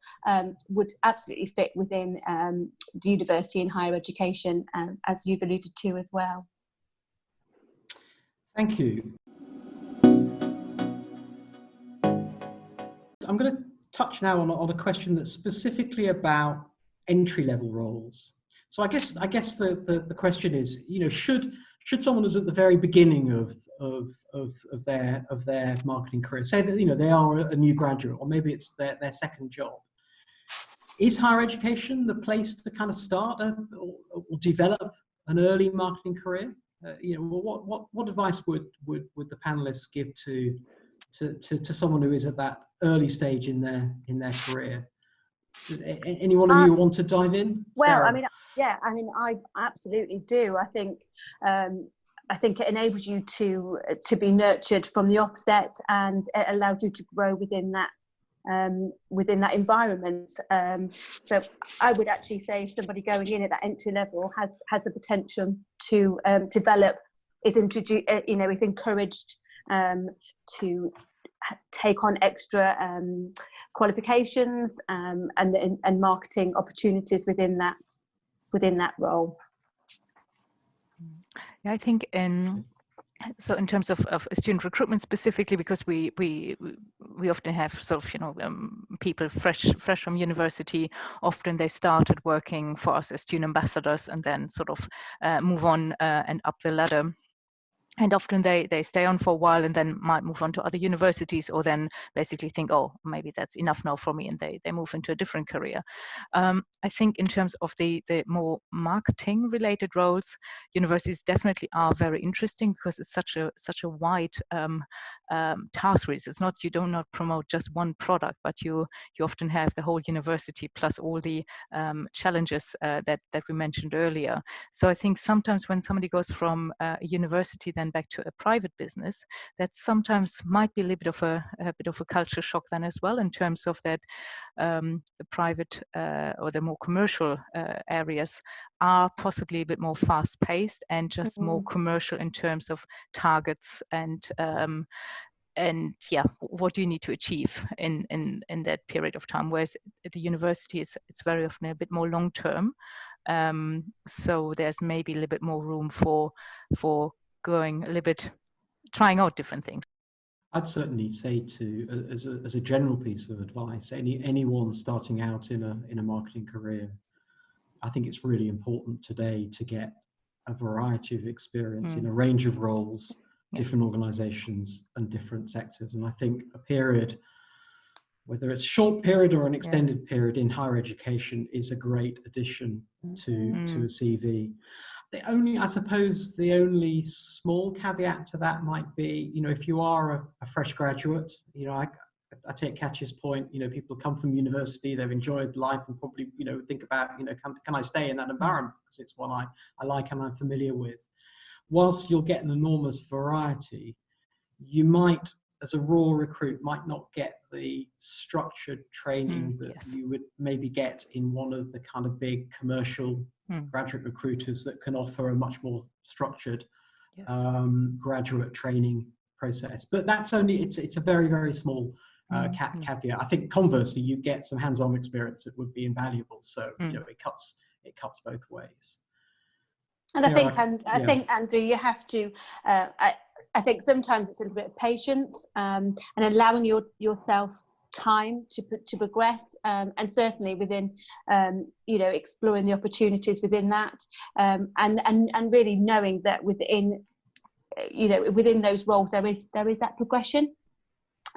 would absolutely fit within the university and higher education, as you've alluded to as well. Thank you. I'm going to touch now on a question that's specifically about entry-level roles. So I guess the question is, you know, should someone who's at the very beginning of their marketing career, say that, you know, they are a new graduate, or maybe it's their second job, is higher education the place to kind of start or develop an early marketing career? You know, what advice would the panelists give to someone who is at that early stage in their career? Any one of you want to dive in? Well, Sarah? I mean, yeah, I mean, I absolutely do. I think it enables you to be nurtured from the offset, and it allows you to grow within that environment. So I would actually say, if somebody going in at that entry level has the potential to develop, is encouraged to take on extra qualifications and marketing opportunities within that role. Yeah, I think in terms of student recruitment specifically, because we often have sort of, you know, people fresh from university. Often they started working for us as student ambassadors and then sort of move on and up the ladder. And often they stay on for a while and then might move on to other universities, or then basically think, oh, maybe that's enough now for me, and they move into a different career. I think in terms of the more marketing related roles, universities definitely are very interesting, because it's such a wide task really. It's not, you do not promote just one product, but you often have the whole university plus all the challenges that we mentioned earlier. So I think sometimes when somebody goes from a university then back to a private business, that sometimes might be a little bit of a culture shock then as well, in terms of that the private or the more commercial areas are possibly a bit more fast paced and just more commercial in terms of targets and yeah, what do you need to achieve in that period of time, whereas at the university it's very often a bit more long term. So there's maybe a little bit more room for going a little bit, trying out different things. I'd certainly say as a general piece of advice, anyone starting out in a marketing career, I think it's really important today to get a variety of experience in a range of roles, different organizations and different sectors. And I think a period, whether it's a short period or an extended period in higher education, is a great addition to a CV. I suppose the only small caveat to that might be, you know, if you are a fresh graduate, you know, I take Katya's point, you know, people come from university, they've enjoyed life and probably, you know, think about, you know, can I stay in that environment because it's one I like and I'm familiar with. Whilst you'll get an enormous variety, you might, as a raw recruit, might not get the structured training that you would maybe get in one of the kind of big commercial graduate recruiters that can offer a much more structured graduate training process. But that's only, it's a very, very small caveat. I think conversely, you get some hands-on experience that would be invaluable. So, you know, it cuts both ways. And Sarah, I think, Andrew, you have to, I think sometimes it's a little bit of patience and allowing yourself time to progress, and certainly within, you know, exploring the opportunities within that, and really knowing that within, you know, within those roles there is that progression.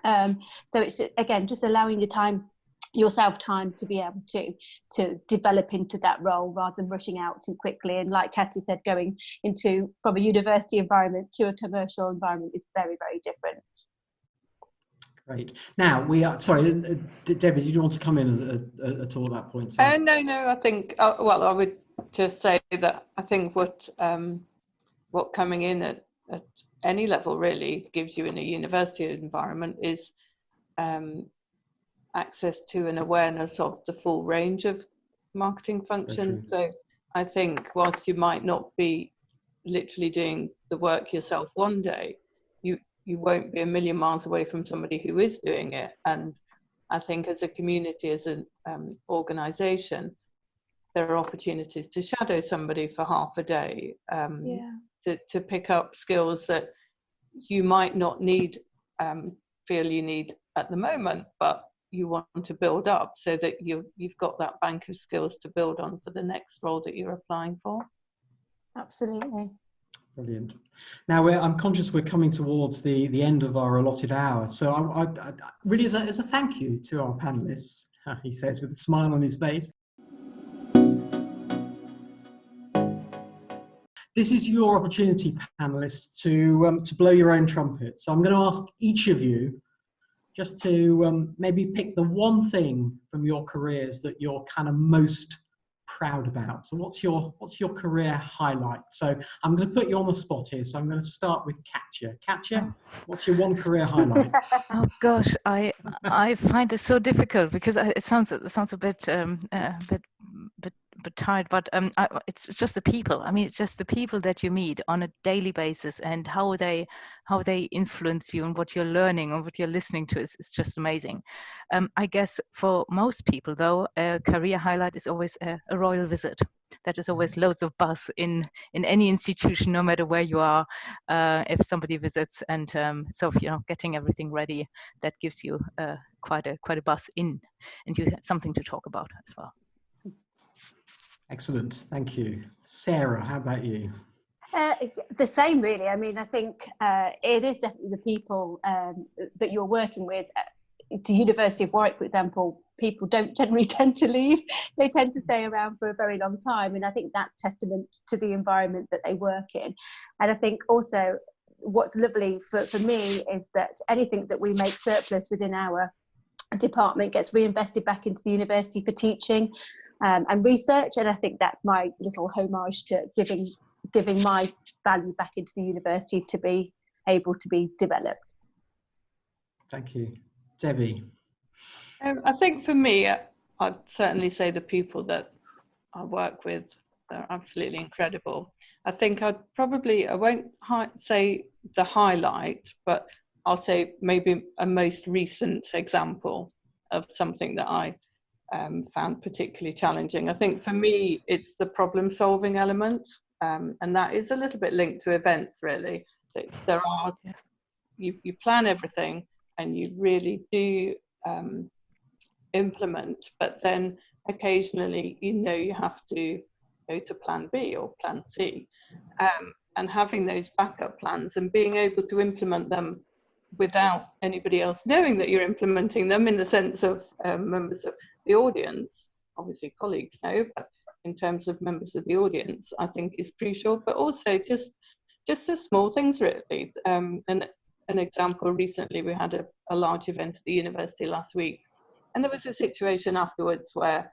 So it's, again, just allowing yourself time to be able to develop into that role rather than rushing out too quickly. And like Katia said, going from a university environment to a commercial environment is very, very different. Great. Now we are, sorry, Debbie, did you want to come in at all at that point? No, I think, well, I would just say that I think what coming in at any level really gives you in a university environment is access to an awareness of the full range of marketing functions. So I think whilst you might not be literally doing the work yourself one day, you won't be a million miles away from somebody who is doing it. And I think as a community, as an organisation, there are opportunities to shadow somebody for half a day, to pick up skills that you might not feel you need at the moment, but you want to build up, so that you've got that bank of skills to build on for the next role that you're applying for. Absolutely. Brilliant. Now I'm conscious we're coming towards the end of our allotted hour, so I really, as a thank you to our panelists, he says with a smile on his face. This is your opportunity, panelists, to blow your own trumpet. So I'm going to ask each of you just to maybe pick the one thing from your careers that you're kind of most proud about. So what's your career highlight? So I'm going to put you on the spot here. So I'm going to start with Katya. Katya, what's your one career highlight? Oh gosh, I find this so difficult, because it sounds a bit tired, but it's just the people. I mean, it's just the people that you meet on a daily basis, and how they influence you, and what you're learning or what you're listening to is just amazing. I guess for most people, though, a career highlight is always a royal visit. That is always loads of buzz in any institution, no matter where you are. If somebody visits, and so getting everything ready, that gives you quite a buzz in, and you have something to talk about as well. Excellent, thank you. Sarah, how about you? The same, really. I mean, I think it is definitely the people that you're working with. To University of Warwick, for example, people don't generally tend to leave. They tend to stay around for a very long time, and I think that's testament to the environment that they work in. And I think also what's lovely for me is that anything that we make surplus within our department gets reinvested back into the university for teaching and research, and I think that's my little homage to giving my value back into the university to be able to be developed. Thank you. Debbie? I think for me, I'd certainly say the people that I work with are absolutely incredible. I think I won't say the highlight, but I'll say maybe a most recent example of something that I found particularly challenging. I think for me, it's the problem solving element, and that is a little bit linked to events, really. There are, you plan everything, and you really do implement, but then occasionally you have to go to plan B or plan C, and having those backup plans and being able to implement them without anybody else knowing that you're implementing them, in the sense of members of the audience. Obviously colleagues know, but in terms of members of the audience, I think is crucial. But also just the small things, really. And an example, recently we had a large event at the university last week, and there was a situation afterwards where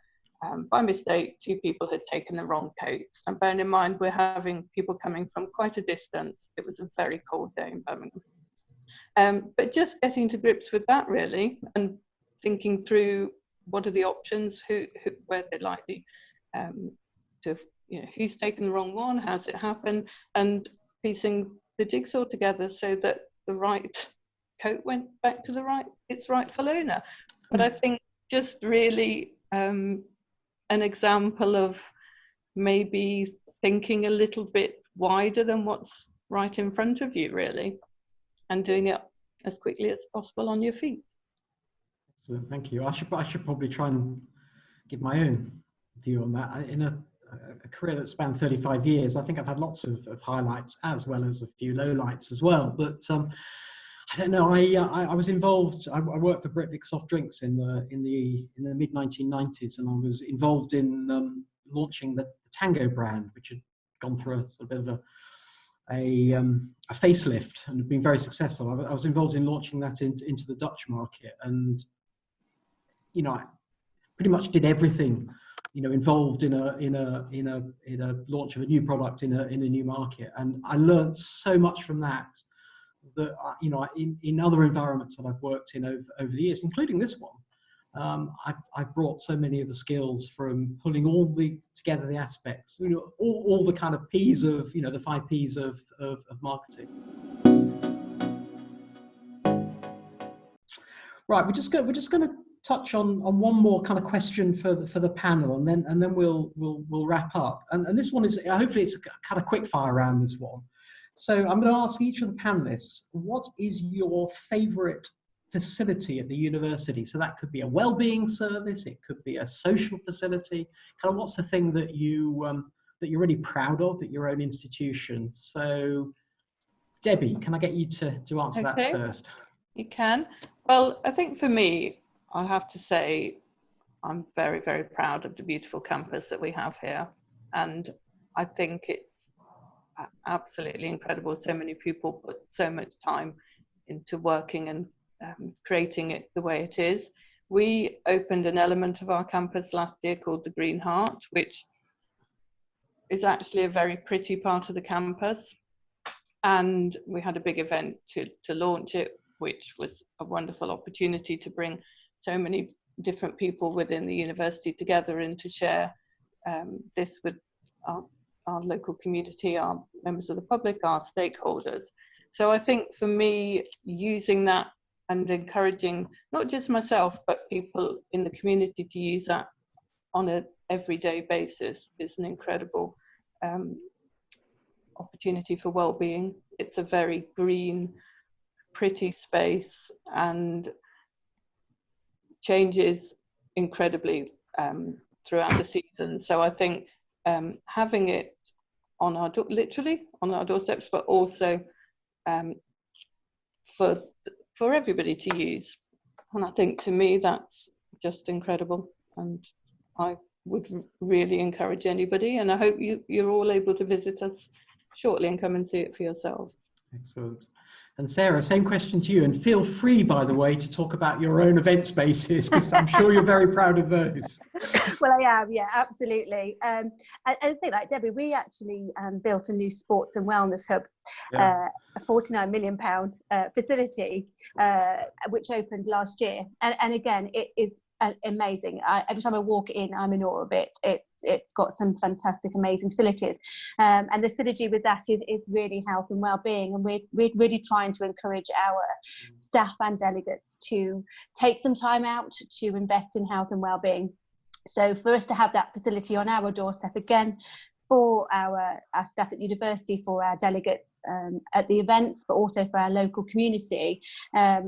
by mistake 2 people had taken the wrong coats, and bearing in mind we're having people coming from quite a distance. It was a very cold day in Birmingham, but just getting to grips with that, really, and thinking through what are the options, where they're likely to, who's taken the wrong one, how's it happened, and piecing the jigsaw together so that the right coat went back to its rightful owner. But I think just really an example of maybe thinking a little bit wider than what's right in front of you, really, and doing it as quickly as possible on your feet. Excellent, thank you. I should probably try and give my own view on that. In a career that spanned 35 years, I think I've had lots of highlights as well as a few lowlights as well. But I don't know. I was involved. I worked for Britvic Soft Drinks in the mid 1990s, and I was involved in launching the Tango brand, which had gone through a bit of a facelift and had been very successful. I was involved in launching that into the Dutch market, and I pretty much did everything involved in a launch of a new product in a new market, and I learned so much from that in other environments that I've worked in over the years, including this one. I've brought so many of the skills from pulling together the aspects, all the kind of P's of the 5 P's of marketing. Right, we're just going to touch on one more kind of question for the panel, and then we'll wrap up. And this one is, hopefully it's a kind of quick fire round, this one. So I'm going to ask each of the panelists, what is your favourite facility at the university? So that could be a wellbeing service, it could be a social facility. Kind of what's the thing that that you're really proud of at your own institution? So Debbie, can I get you to answer that first? You can. Well, I think for me, I have to say I'm very, very proud of the beautiful campus that we have here. And I think it's absolutely incredible. So many people put so much time into working and creating it the way it is. We opened an element of our campus last year called the Green Heart, which is actually a very pretty part of the campus. And we had a big event to launch it, which was a wonderful opportunity to bring so many different people within the university together and to share this with our local community, our members of the public, our stakeholders. So I think for me, using that and encouraging not just myself, but people in the community to use that on an everyday basis is an incredible opportunity for well-being. It's a very green, pretty space and changes incredibly throughout the season. So I think having it on our literally on our doorsteps, but also for everybody to use. And I think to me that's just incredible. And I would really encourage anybody, and I hope you're all able to visit us shortly and come and see it for yourselves. Excellent. And Sarah, same question to you, and feel free, by the way, to talk about your own event spaces, because I'm sure you're very proud of those. Well, I am, yeah, absolutely. I think, like Debbie, we actually built a new sports and wellness hub, a £49 million facility, which opened last year. And again, it is amazing. Every time I walk in, I'm in awe of it. It's got some fantastic, amazing facilities, and the synergy with that is really health and well-being. And we're really trying to encourage our staff and delegates to take some time out to invest in health and well-being. So for us to have that facility on our doorstep, again, for our staff at the university, for our delegates at the events, but also for our local community,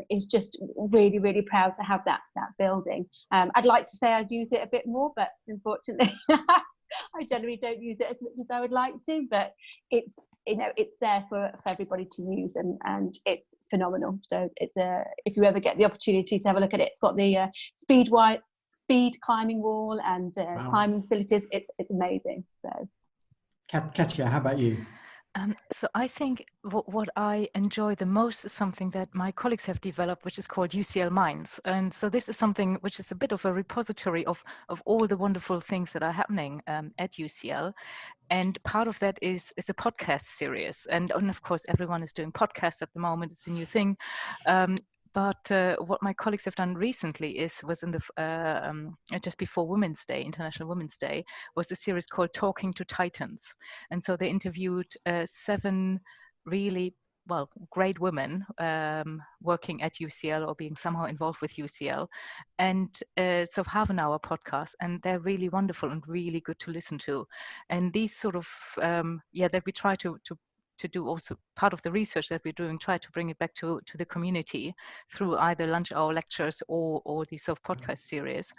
is just really, really proud to have that building. I'd like to say I'd use it a bit more, but unfortunately, I generally don't use it as much as I would like to. But it's there for everybody to use, and it's phenomenal. So it's if you ever get the opportunity to have a look at it, it's got the speed climbing wall and climbing facilities. It's amazing. So. Katja, how about you? So I think what I enjoy the most is something that my colleagues have developed, which is called UCL Minds. And so this is something which is a bit of a repository of all the wonderful things that are happening at UCL. And part of that is a podcast series. And of course, everyone is doing podcasts at the moment. It's a new thing. But what my colleagues have done recently was in the just before Women's Day, International Women's Day, was a series called Talking to Titans. And so they interviewed 7 really, great women working at UCL or being somehow involved with UCL. And so half an hour podcast, and they're really wonderful and really good to listen to. And these sort of, that we try to do also part of the research that we're doing, try to bring it back to the community through either lunch hour lectures or the sort of podcast series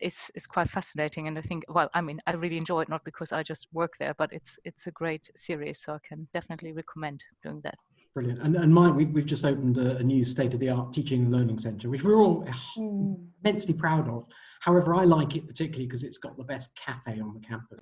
is quite fascinating. And I think, I really enjoy it, not because I just work there, but it's a great series, so I can definitely recommend doing that. Brilliant. And mine, we've just opened a new state-of-the-art teaching and learning centre, which we're all immensely proud of. However, I like it particularly because it's got the best cafe on the campus.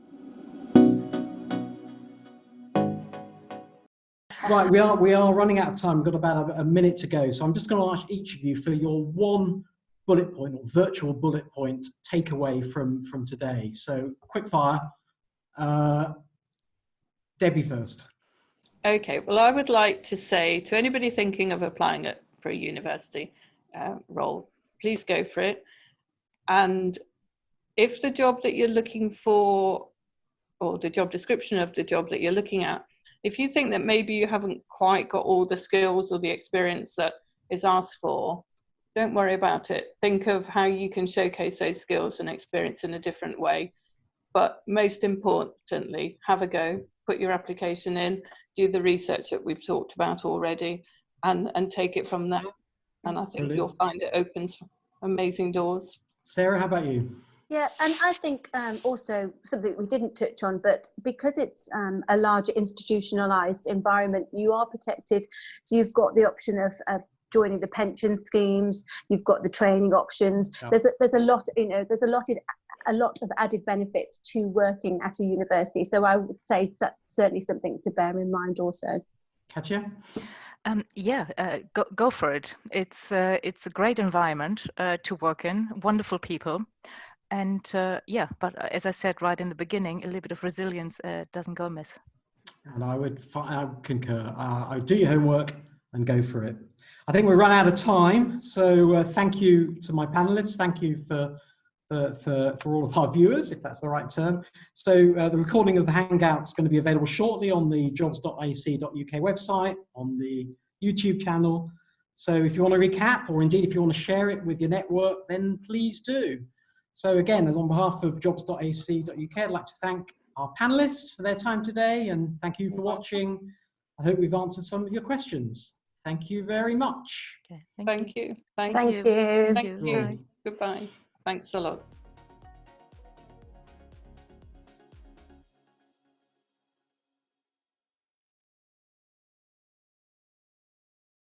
Right, we are running out of time. We've got about a minute to go. So I'm just going to ask each of you for your one bullet point or virtual bullet point takeaway from today. So quick fire. Debbie first. Okay, well, I would like to say to anybody thinking of applying for a university role, please go for it. And if the job that you're looking for, or the job description of the job that you're looking at, if you think that maybe you haven't quite got all the skills or the experience that is asked for, don't worry about it. Think of how you can showcase those skills and experience in a different way. But most importantly, have a go, put your application in, do the research that we've talked about already, and take it from there. And I think Brilliant. you'll find it opens amazing doors. Sarah, how about you? Yeah, and I think also something we didn't touch on, but because it's a larger institutionalized environment, you are protected. So you've got the option of joining the pension schemes, you've got the training options. Yeah. There's a lot, there's a lot of added benefits to working at a university. So I would say that's certainly something to bear in mind also. Katja? Go for it. It's a great environment to work in, wonderful people. And but as I said right in the beginning, a little bit of resilience doesn't go amiss. And I would concur. I do your homework and go for it. I think we're run out of time, so thank you to my panelists. Thank you for all of our viewers, if that's the right term. So the recording of the Hangout is going to be available shortly on the jobs.ac.uk website, on the YouTube channel. So if you want to recap, or indeed if you want to share it with your network, then please do. So again, as on behalf of jobs.ac.uk, I'd like to thank our panelists for their time today, and thank you for watching. I hope we've answered some of your questions. Thank you very much. Okay, Thank you. Thank you. Thank you. Goodbye. Thanks a lot.